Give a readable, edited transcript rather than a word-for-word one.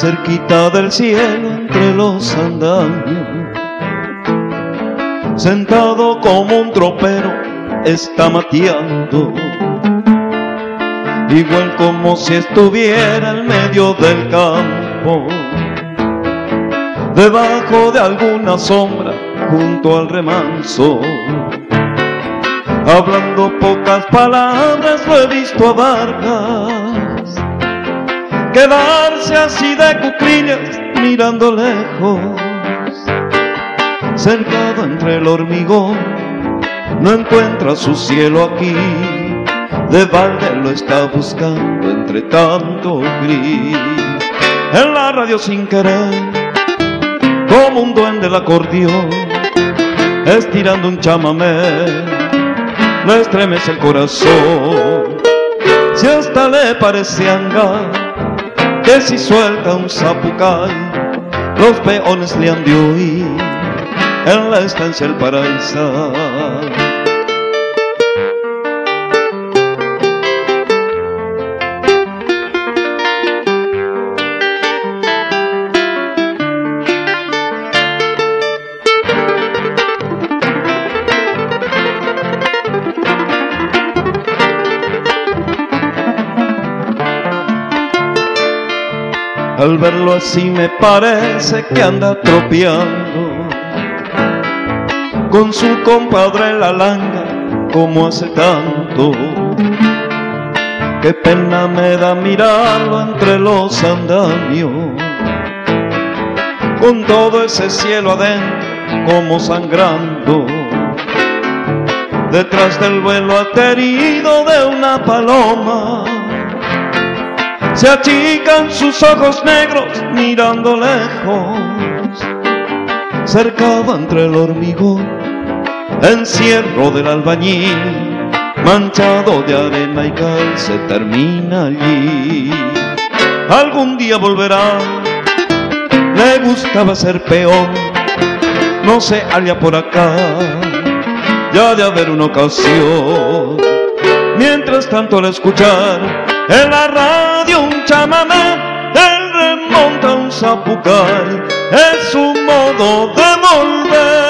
cerquita del cielo entre los andamios, sentado como un tropero está mateando, igual como si estuviera en medio del campo, debajo de alguna sombra junto al remanso. Hablando pocas palabras lo he visto a Vargas quedarse así de cuclillas mirando lejos, cercado entre el hormigón, no encuentra su cielo aquí, de balde lo está buscando entre tanto gris. En la radio sin querer, como un duende el acordeón, estirando un chamamé, le estremece el corazón. Si hasta le parece hangar, que si suelta un zapucay, los peones le han de oír en la estancia El Paraíso. Al verlo así me parece que anda tropeando con su compadre la langa como hace tanto. Qué pena me da mirarlo entre los andamios, con todo ese cielo adentro como sangrando, detrás del vuelo aterido de una paloma. Se achican sus ojos negros mirando lejos, cercado entre el hormigón, encierro del albañil, manchado de arena y cal, se termina allí. Algún día volverá, le gustaba ser peón, no se halla por acá, ya de haber una ocasión. Mientras tanto al escuchar en la radio un chamamé, él remonta un zapucay, es su modo de volver.